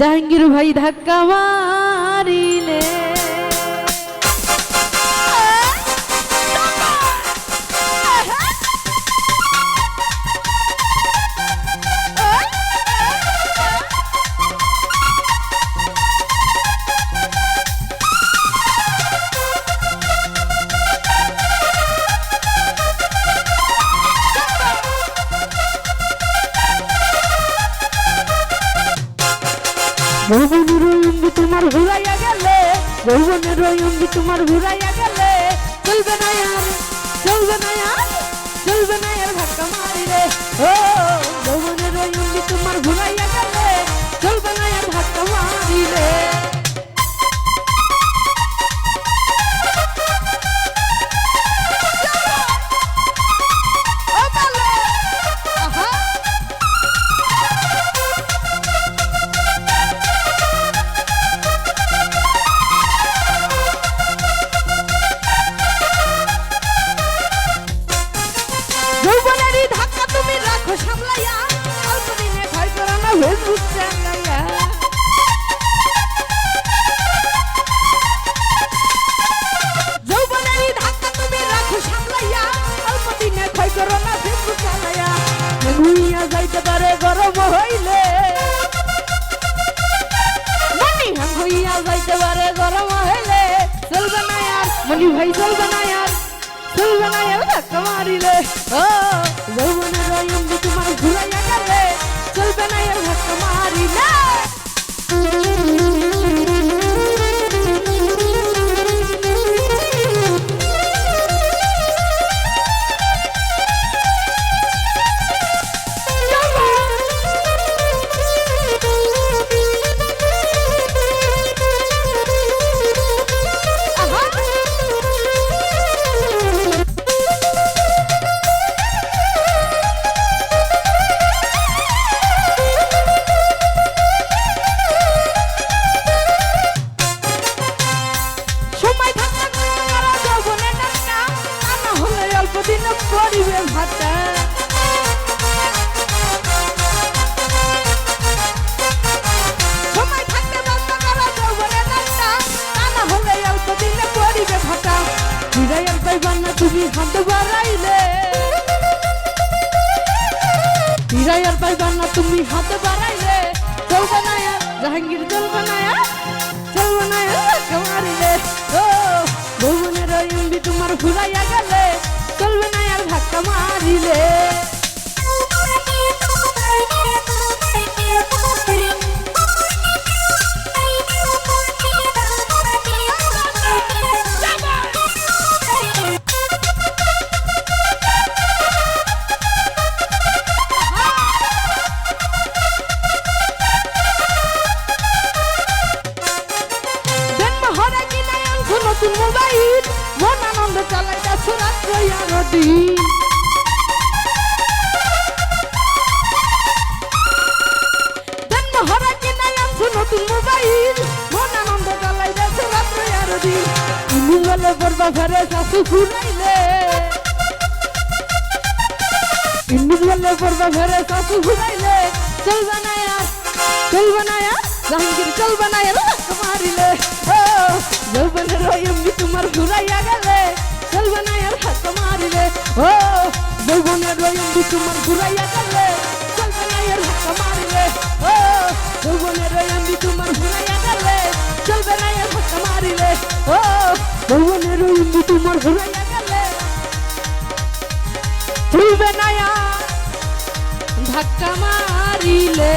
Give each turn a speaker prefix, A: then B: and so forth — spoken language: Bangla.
A: জাহাঙ্গীর ভাই ধাক্কা মারিলে যৌবনের অঙ্গ তোমার ঘুরাইয়া গেলে যৌবনের অঙ্গ তোমার ঘুরাইয়া গেলে চলবে না আর চলবে না আর চলবে না আর ধাক্কা মারিলে ও যৌবনের অঙ্গ তোমার ঘুরাইয়া গেলে চলবে না আর ধাক্কা মারিলে যৌবনেরই ধাক্কা তুমি রাখো সামলাইয়া অল্প দিনে ভয় করো না ফেসবুক চালাইয়া যৌবনেরই ধাক্কা তুমি রাখো সামলাইয়া অল্প দিনে ভয় করো না ফেসবুক চালাইয়া ঘুমিয়া যাইতে পারে গরম হইলে মনি হইয়া যাইতে পারে গরম হইলে চলবে না আর মনি ভাই চলবে না আর চলবে না আর ধাক্কা মারিলে ও যৌবনের অঙ্গ তোমার ঘুরাইয়া গেলে চলবে না আর ধাক্কা মারিলে পরিবে ভাতা সময় থাকতে ব্যস্ত করা যৌবনে নাচটা তা না হলে অল্প দিনে পরিবে ভাতা ফিরাইয়ার পাইবার না তুমি হাত বাড়াইলে ফিরাইয়ার পাইবার না তুমি হাত বাড়াইলে চলবে না আর জাহাঙ্গীর চলবে না আর চলবে না আর ধাক্কা মারিলে ও যৌবনের অঙ্গ তোমার ঘুরাইয়া গেলে চলবে না আর ধাক্কা মারিলে নতুন মোবাইল মন আনন্দ চালাইটা রাত্র আর দিন জন্ম হরা কিনা আনছো নতুন মোবাইল মন আনন্দ চালাইটা রাত্র আর দিন ইনুগলে পড়বা ঘরে শাশু ঘুরাইলে ইনুগলে পড়বা ঘরে শাশু ঘুরাইলে চলবে না আর জাহাঙ্গীর চলবে না আর ধাক্কা মারিলে ও যৌবনের অঙ্গ তোমার ঘুরাইয়া গেলে চলবে না আর ধাক্কা মারিলে ও যৌবনের অঙ্গ তোমার ঘুরাইয়া গেলে চলবে না আর ধাক্কা মারিলে ও যৌবনের অঙ্গ তোমার ঘুরাইয়া গেলে চলবে না আর ধাক্কা মারিলে ও যৌবনের অঙ্গ তোমার ঘুরাইয়া গেলে চলবে না আর ধাক্কা মারিলে